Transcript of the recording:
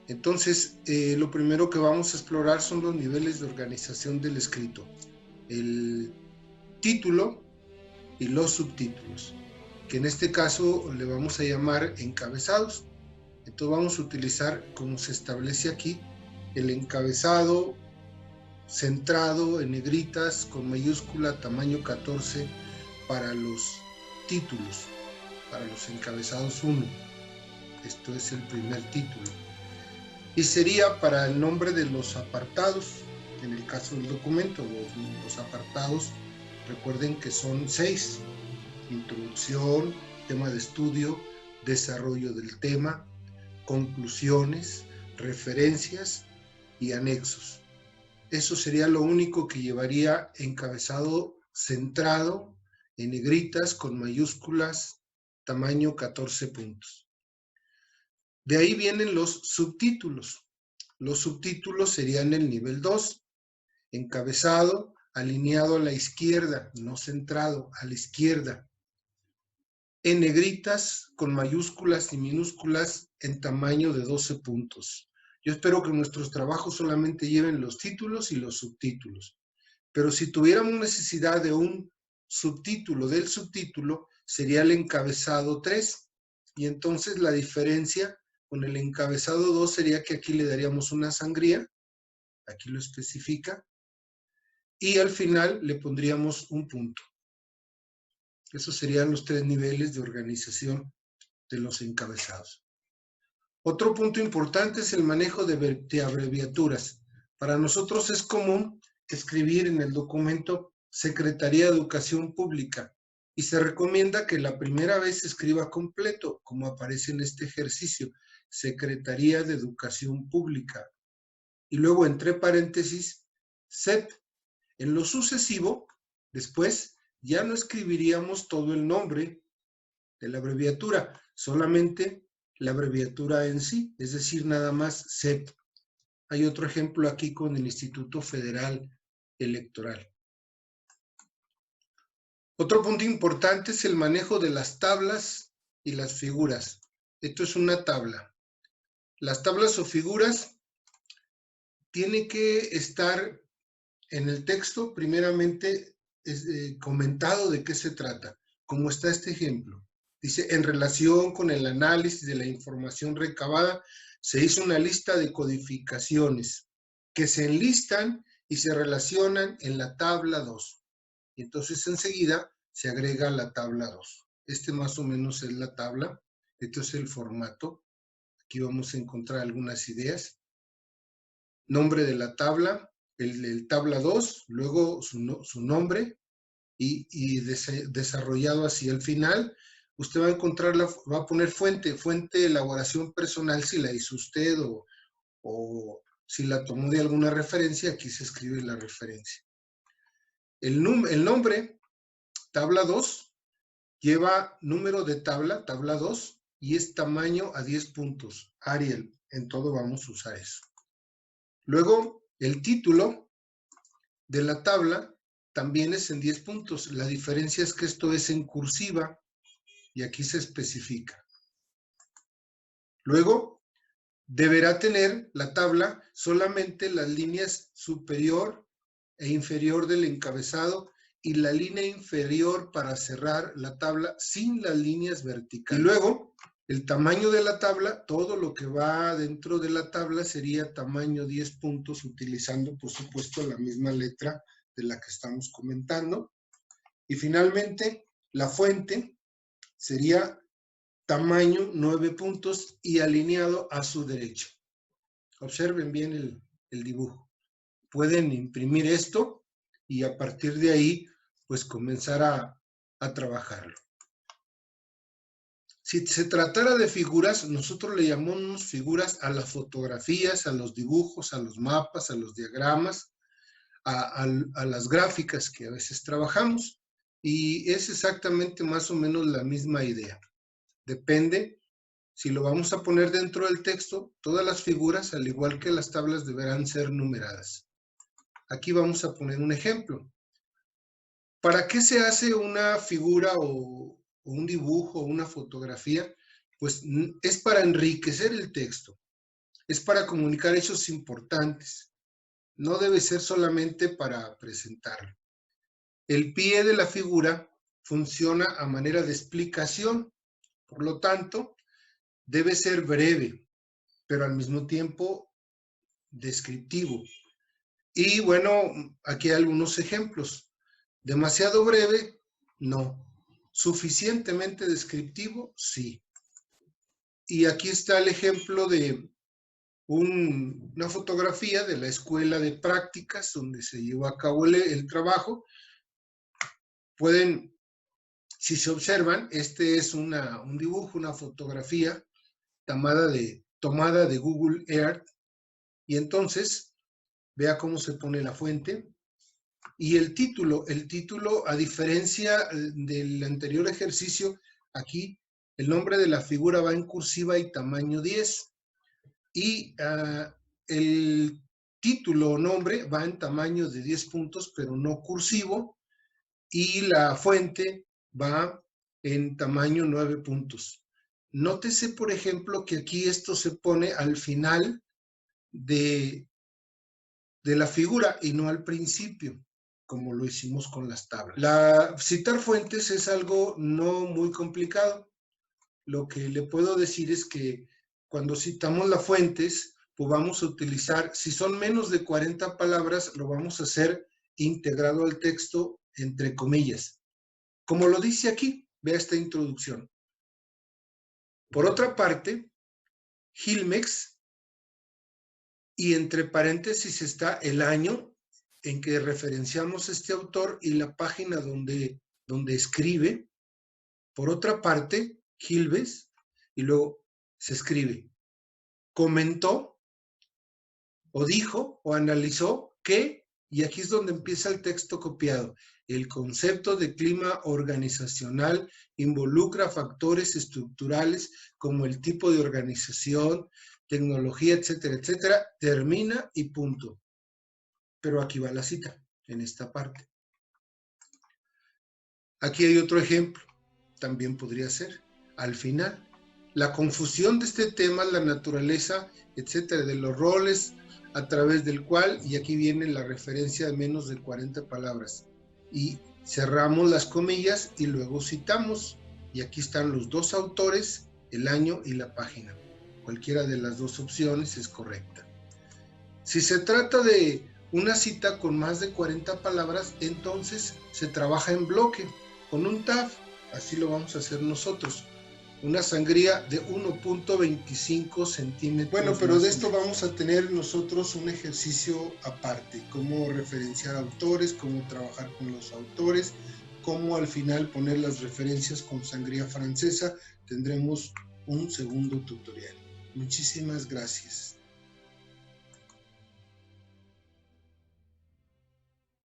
Entonces, lo primero que vamos a explorar son los niveles de organización del escrito. El título y los subtítulos, que en este caso le vamos a llamar encabezados. Entonces vamos a utilizar, como se establece aquí, el encabezado centrado en negritas con mayúscula tamaño 14 para los títulos, para los encabezados 1. Esto es el primer título. Y sería para el nombre de los apartados, en el caso del documento, los apartados, recuerden que son 6: introducción, tema de estudio, desarrollo del tema, conclusiones, referencias y anexos. Eso sería lo único que llevaría encabezado centrado en negritas con mayúsculas tamaño 14 puntos. De ahí vienen los subtítulos. Los subtítulos serían el nivel 2, encabezado alineado a la izquierda, no centrado, a la izquierda, en negritas con mayúsculas y minúsculas en tamaño de 12 puntos. Yo espero que nuestros trabajos solamente lleven los títulos y los subtítulos, pero si tuviéramos necesidad de un subtítulo del subtítulo, sería el encabezado 3, y entonces la diferencia con el encabezado 2 sería que aquí le daríamos una sangría, aquí lo especifica, y al final le pondríamos un punto. Esos serían los 3 niveles de organización de los encabezados. Otro punto importante es el manejo de abreviaturas. Para nosotros es común escribir en el documento Secretaría de Educación Pública y se recomienda que la primera vez se escriba completo, como aparece en este ejercicio, Secretaría de Educación Pública, y luego entre paréntesis SEP. En lo sucesivo, después, ya no escribiríamos todo el nombre de la abreviatura, solamente la abreviatura en sí, es decir, nada más SEP. Hay otro ejemplo aquí con el Instituto Federal Electoral. Otro punto importante es el manejo de las tablas y las figuras. Esto es una tabla. Las tablas o figuras tienen que estar en el texto, primeramente, comentado de qué se trata, como está este ejemplo. Dice, en relación con el análisis de la información recabada, se hizo una lista de codificaciones que se enlistan y se relacionan en la tabla 2. Y entonces enseguida se agrega la tabla 2. Este más o menos es la tabla. Este es el formato. Aquí vamos a encontrar algunas ideas. Nombre de la tabla, el tabla 2, luego su nombre y desarrollado hacia el final. Usted va a encontrar, va a poner fuente de elaboración personal si la hizo usted o si la tomó de alguna referencia, aquí se escribe la referencia. El nombre, tabla 2, lleva número de tabla 2, y es tamaño a 10 puntos. Arial, en todo vamos a usar eso. Luego, el título de la tabla también es en 10 puntos. La diferencia es que esto es en cursiva y aquí se especifica. Luego, deberá tener la tabla solamente las líneas superior e inferior del encabezado y la línea inferior para cerrar la tabla sin las líneas verticales. Y luego, el tamaño de la tabla, todo lo que va dentro de la tabla sería tamaño 10 puntos, utilizando, por supuesto, la misma letra de la que estamos comentando. Y finalmente, la fuente sería tamaño 9 puntos y alineado a su derecha. Observen bien el dibujo. Pueden imprimir esto y a partir de ahí, pues comenzar a trabajarlo. Si se tratara de figuras, nosotros le llamamos figuras a las fotografías, a los dibujos, a los mapas, a los diagramas, a las gráficas que a veces trabajamos, y es exactamente más o menos la misma idea. Depende, si lo vamos a poner dentro del texto, todas las figuras, al igual que las tablas, deberán ser numeradas. Aquí vamos a poner un ejemplo. ¿Para qué se hace una figura o un dibujo o una fotografía? Pues es para enriquecer el texto. es para comunicar hechos importantes. No debe ser solamente para presentarlo. El pie de la figura funciona a manera de explicación, por lo tanto, debe ser breve, pero al mismo tiempo descriptivo. Y bueno, aquí hay algunos ejemplos. Demasiado breve, no. Suficientemente descriptivo, sí. Y aquí está el ejemplo de una fotografía de la escuela de prácticas donde se llevó a cabo el trabajo. Pueden, si se observan, este es un dibujo, una fotografía tomada de Google Earth. Y entonces, vea cómo se pone la fuente. Y el título, a diferencia del anterior ejercicio, aquí el nombre de la figura va en cursiva y tamaño 10. Y el título o nombre va en tamaño de 10 puntos, pero no cursivo. Y la fuente va en tamaño 9 puntos. Nótese, por ejemplo, que aquí esto se pone al final de la figura y no al principio, como lo hicimos con las tablas. Citar fuentes es algo no muy complicado. Lo que le puedo decir es que cuando citamos las fuentes, pues vamos a utilizar, si son menos de 40 palabras, lo vamos a hacer integrado al texto entre comillas. Como lo dice aquí, vea esta introducción. Por otra parte, Gilmex, y entre paréntesis está el año en que referenciamos este autor y la página donde escribe. Por otra parte, Gilbes, y luego se escribe, comentó o dijo o analizó que, y aquí es donde empieza el texto copiado, el concepto de clima organizacional involucra factores estructurales como el tipo de organización, tecnología, etcétera, etcétera, termina y punto. Pero aquí va la cita, en esta parte. Aquí hay otro ejemplo, también podría ser, al final. La confusión de este tema, la naturaleza, etcétera, de los roles a través del cual, y aquí viene la referencia de menos de 40 palabras. Y cerramos las comillas y luego citamos. Y aquí están los dos autores, el año y la página. Cualquiera de las dos opciones es correcta. Si se trata de una cita con más de 40 palabras, entonces se trabaja en bloque, con un tab, así lo vamos a hacer nosotros. Una sangría de 1.25 centímetros. Bueno, pero de esto vamos a tener nosotros un ejercicio aparte, cómo referenciar autores, cómo trabajar con los autores, cómo al final poner las referencias con sangría francesa. Tendremos un segundo tutorial. Muchísimas gracias.